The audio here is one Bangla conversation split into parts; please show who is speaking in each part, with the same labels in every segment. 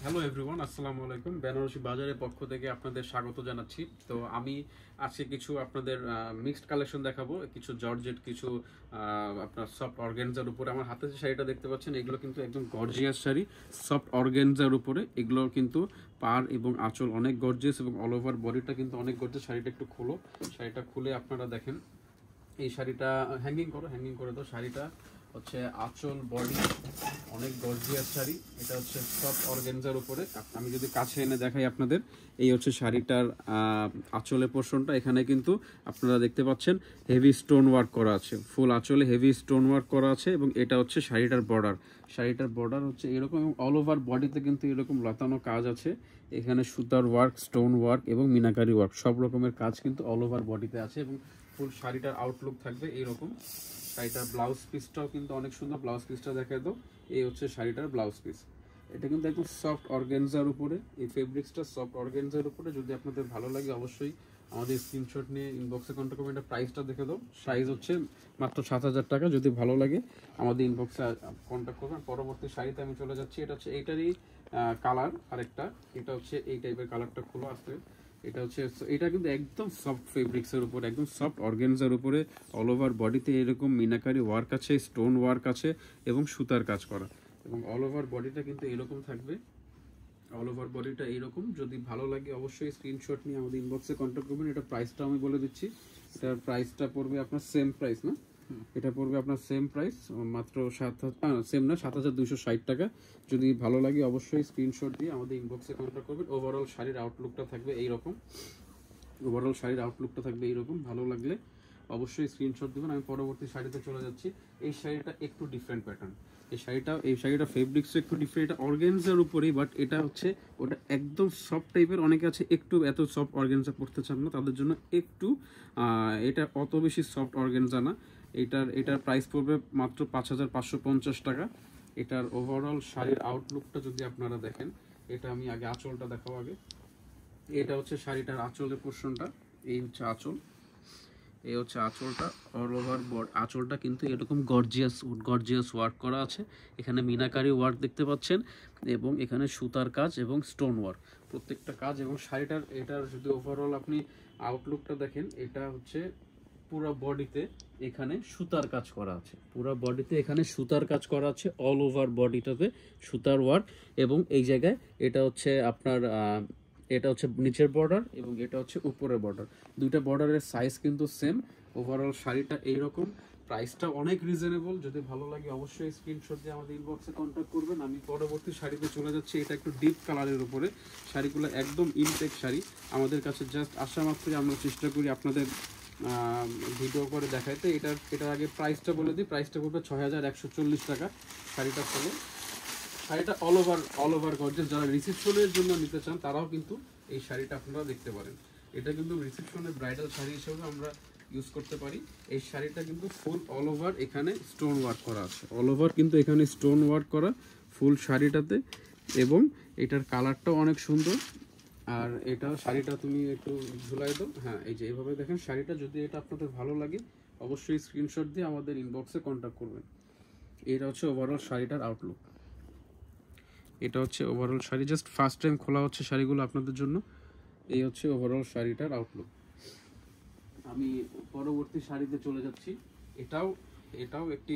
Speaker 1: হ্যালো এভরিওয়ান, আসসালামু আলাইকুম। বেনারসি বাজারের পক্ষ থেকে আপনাদের স্বাগত জানাচ্ছি। তো আমি আজকে কিছু আপনাদের মিক্সড কালেকশন দেখাবো, কিছু জর্জেট, কিছু আপনার সফট অর্গানজার উপরে। আমার হাতে যে শাড়িটা দেখতে পাচ্ছেন, এগুলো কিন্তু একদম গর্জিয়াস শাড়ি, সফট অর্গানজার উপরে। এগুলো কিন্তু পার এবং আঁচল অনেক গর্জিয়াস এবং অল ওভার বডিটা কিন্তু অনেক গর্জিয়াস। শাড়িটা একটু খোলো, শাড়িটা খুলে আপনারা দেখেন। এই শাড়িটা হ্যাঙ্গিং করে দাও। শাড়িটা হচ্ছে আঁচল, বডি অনেক গর্জিয়াস শাড়ি। এটা হচ্ছে সফট অর্গানজার উপরে। আমি যদি কাছে এনে দেখাই আপনাদের, এই হচ্ছে শাড়িটার আঁচলের পোর্শনটা। এখানে কিন্তু আপনারা দেখতে পাচ্ছেন হেভি স্টোন ওয়ার্ক করা আছে, ফুল আঁচলে হেভি স্টোন ওয়ার্ক করা আছে। এবং এটা হচ্ছে শাড়িটার বর্ডার। শাড়িটার বর্ডার হচ্ছে এরকম এবং অল ওভার বডিতে কিন্তু এরকম লতানো কাজ আছে। এখানে সুতার ওয়ার্ক, স্টোন ওয়ার্ক এবং মিনাকারি ওয়ার্ক, সব রকমের কাজ কিন্তু অল ওভার বডিতে আছে। এবং ফুল শাড়িটার আউটলুক থাকবে এইরকম। শাড়িটার ব্লাউজ পিসটাও কিন্তু অনেক সুন্দর। ব্লাউজ পিসটা দেখায় দাও। এই হচ্ছে শাড়িটার ব্লাউজ পিস। এটা কিন্তু একদম সফট অর্গানজার উপরে, এই ফেব্রিক্সটা সফট অর্গানজার উপরে। যদি আপনাদের ভালো লাগে অবশ্যই আমাদের স্ক্রিনশট নিয়ে ইনবক্সে কন্ট্যাক্ট করবেন। এটা প্রাইসটা দেখে দাও। প্রাইস হচ্ছে মাত্র 7,000 টাকা। যদি ভালো লাগে আমাদের ইনবক্সে কন্ট্যাক্ট করবেন। পরবর্তী শাড়িতে আমি চলে যাচ্ছি। এটা হচ্ছে এইটারই কালার আরেকটা। এটা হচ্ছে এই টাইপের কালারটা খোলো আসতে। এটা হচ্ছে, এটা কিন্তু একদম সফট ফেব্রিক্সের উপরে, একদম সফট অর্গানজার উপরে। অল ওভার বডিতে এরকম মিনাকারি ওয়ার্ক আছে, স্টোন ওয়ার্ক আছে এবং সুতার কাজ করা। এবং অল ওভার বডিটা কিন্তু এরকম থাকবে। অল ওভার বডিটা এইরকম। যদি ভালো লাগে অবশ্যই স্ক্রিনশট নিয়ে আমাদের ইনবক্সে কন্ট্যাক্ট করবেন। এটা প্রাইসটা আমি বলে দিচ্ছি। এটার প্রাইসটা পড়বে আপনার সেম প্রাইস না, এটা পড়বে আপনার সেম প্রাইস, মাত্র 7,260 টাকা। যদি ভালো লাগে অবশ্যই স্ক্রিনশট দিয়ে আমাদের ইনবক্সে কন্ট্যাক্ট করবেন। ওভারঅল শাড়ির আউটলুকটা থাকবে এইরকম। ভালো লাগলে অবশ্যই স্ক্রিনশট দিবেন। আমি পরবর্তী শাড়িতে চলে যাচ্ছি। এই শাড়িটা একটু ডিফারেন্ট প্যাটার্ন। এই শাড়িটা ফেব্রিক্স একটু ডিফারেন্ট। এটা অর্গানজার উপরেই, বাট এটা হচ্ছে ওটা একদম সফট টাইপের। অনেকে আছে একটু এত সফট অর্গানজা পড়তে চান না, তাদের জন্য একটু এটা অত বেশি সফট অর্গানজা না। এটার প্রাইস পড়বে মাত্র 5,550 টাকা। এটার ওভারঅল শাড়ির আউটলুকটা যদি আপনারা দেখেন, এটা আমি আগে আঁচলটা দেখাবো আগে। এটা হচ্ছে শাড়িটার আঁচলের পোর্শনটা। এই হচ্ছে আঁচল, এই হচ্ছে আঁচলটা। অল ওভার আঁচলটা কিন্তু এরকম গর্জিয়াস ওয়ার্ক করা আছে। এখানে মিনাকারি ওয়ার্ক দেখতে পাচ্ছেন এবং এখানে সুতার কাজ এবং স্টোন ওয়ার্ক, প্রত্যেকটা কাজ। এবং এটার যদি ওভারঅল আপনি আউটলুকটা দেখেন, এটা হচ্ছে পুরো বডিতে এখানে সুতার কাজ করা আছে। অল ওভার বডিটাতে সুতার ওয়ার্ক। এবং এই জায়গায় এটা হচ্ছে আপনার এটা হচ্ছে নিচের বর্ডার এবং এটা হচ্ছে উপরের বর্ডার। দুইটা বর্ডারের সাইজ কিন্তু সেম। ওভারঅল শাড়িটা এইরকম। প্রাইসটা অনেক রিজনেবল। যদি ভালো লাগে অবশ্যই স্ক্রিনশট দিয়ে আমাদের ইনবক্সে কন্ট্যাক্ট করবেন। আমি পরবর্তী শাড়িতে চলে যাচ্ছি। এটা একটু ডিপ কালারের উপরে। শাড়িগুলো একদম ইনটেক শাড়ি। আমাদের কাছে জাস্ট আসা মাত্রই আমরা চেষ্টা করি আপনাদের ভিডিও করে দেখাইতে। এটার আগে প্রাইসটা বলে দিই। প্রাইসটা পড়বে 6,140 টাকা। শাড়িটা অল ওভার গর্জিয়াস। যারা রিসেপশনের জন্য নিতে চান তারাও কিন্তু এই শাড়িটা আপনারা দেখতে পারেন। এটা কিন্তু রিসেপশনের ব্রাইডাল শাড়ি হিসেবে আমরা ইউজ করতে পারি। এই শাড়িটা কিন্তু ফুল অল ওভার এখানে স্টোন ওয়ার্ক করা আছে। অল ওভার কিন্তু এখানে স্টোন ওয়ার্ক করা ফুল শাড়িটাতে। এবং এটার কালারটাও অনেক সুন্দর। আর শাড়িটা তুমি একটু ঝুলাই দাও। হ্যাঁ, এই যে এইভাবে দেখেন শাড়িটা। যদি এটা আপনাদের ভালো লাগে অবশ্যই স্ক্রিনশট দিয়ে আমাদের ইনবক্সে কন্ট্যাক্ট করবেন। এটা হচ্ছে ওভারঅল শাড়িটার আউটলুক। এটা হচ্ছে overall sari. Just first time খোলা হচ্ছে শাড়িগুলো আপনাদের জন্য। এই হচ্ছে ওভারঅল শাড়িটার আউটলুক। আমি পরবর্তী শাড়িতে চলে যাচ্ছি। এটাও এটাও একটি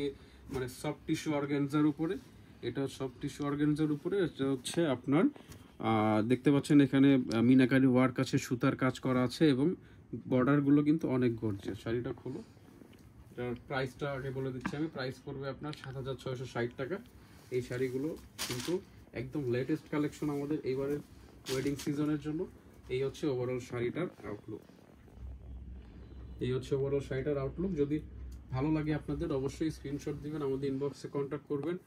Speaker 1: মানে সফট টিস্যু অর্গানজার উপরে। এটা সফট টিস্যু অর্গানজার উপরে। এটা হচ্ছে আপনার দেখতে পাচ্ছেন এখানে মিনাকারি ওয়ার্ক আছে, সুতার কাজ করা আছে এবং বর্ডারগুলো কিন্তু অনেক গর্জিয়াস। শাড়িটা খোলো। এটার প্রাইসটা আগে বলে দিচ্ছি আমি। প্রাইস পড়বে আপনার 7,660 টাকা। এই শাড়িগুলো কিন্তু একদম লেটেস্ট কালেকশন আমাদের এইবারের ওয়েডিং সিজনের জন্য। এই হচ্ছে ওভারঅল শাড়িটার আউটলুক। যদি ভালো লাগে আপনাদের অবশ্যই স্ক্রিনশট দিবেন, আমাদের ইনবক্সে কন্ট্যাক্ট করবেন,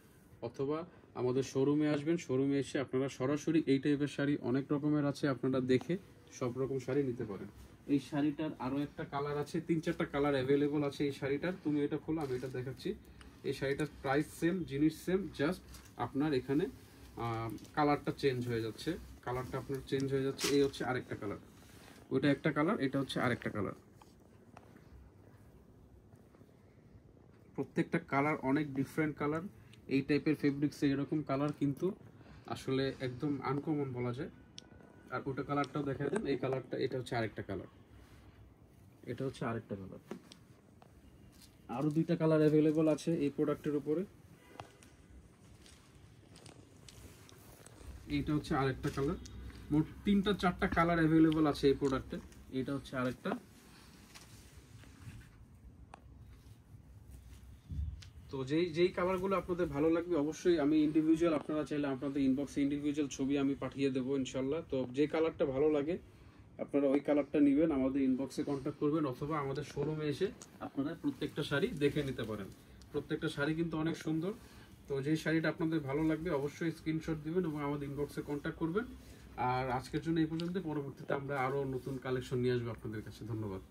Speaker 1: অথবা আমাদের শোরুমে আসবেন। শোরুমে এসে আপনারা সরাসরি এই টাইপের শাড়ি অনেক রকমের আছে, আপনারা দেখে সব রকম শাড়ি নিতে পারেন। এই শাড়িটার আরও একটা কালার আছে, 3-4টা কালার অ্যাভেলেবল আছে এই শাড়িটার। তুমি এটা খোলো, আমি এটা দেখাচ্ছি। এই শাড়িটার প্রাইস সেম, জিনিস সেম, জাস্ট আপনার এখানে কালারটা চেঞ্জ হয়ে যাচ্ছে। এই হচ্ছে আরেকটা কালার, ওইটা একটা কালার, এটা হচ্ছে আরেকটা কালার। প্রত্যেকটা কালার অনেক ডিফারেন্ট কালার। এই টাইপের ফেব্রিক্সে এরকম কালার কিন্তু আসলে একদম আনকমন বলা যায়। আর ওটা কালারটাও দেখা দেন, এই কালারটা, এটা হচ্ছে আরেকটা কালার, এটা হচ্ছে আরেকটা কালার। আরো দুইটা কালার অ্যাভেলেবল আছে এই প্রোডাক্টের উপরে। এইটা হচ্ছে আরেকটা কালার। মোট 3টা 4টা কালার অ্যাভেলেবল আছে এই প্রোডাক্টে। এটা হচ্ছে আরেকটা। তো যেই যেই কালারগুলো আপনাদের ভালো লাগবে অবশ্যই আমি ইন্ডিভিজুয়াল, আপনারা চাইলে আপনাদের ইনবক্সে ইন্ডিভিজুয়াল ছবি আমি পাঠিয়ে দেবো ইনশাল্লাহ। তো যে কালারটা ভালো লাগে আপনারা ওই কালারটা নেবেন, আমাদের ইনবক্সে কন্ট্যাক্ট করবেন, অথবা আমাদের শোরুমে এসে আপনারা প্রত্যেকটা শাড়ি দেখে নিতে পারেন। প্রত্যেকটা শাড়ি কিন্তু অনেক সুন্দর। তো যেই শাড়িটা আপনাদের ভালো লাগবে অবশ্যই স্ক্রিনশট দিবেন এবং আমাদের ইনবক্সে কন্ট্যাক্ট করবেন। আর আজকের জন্য এই পর্যন্ত, পরবর্তীতে আমরা আরও নতুন কালেকশন নিয়ে আসবো আপনাদের কাছে। ধন্যবাদ।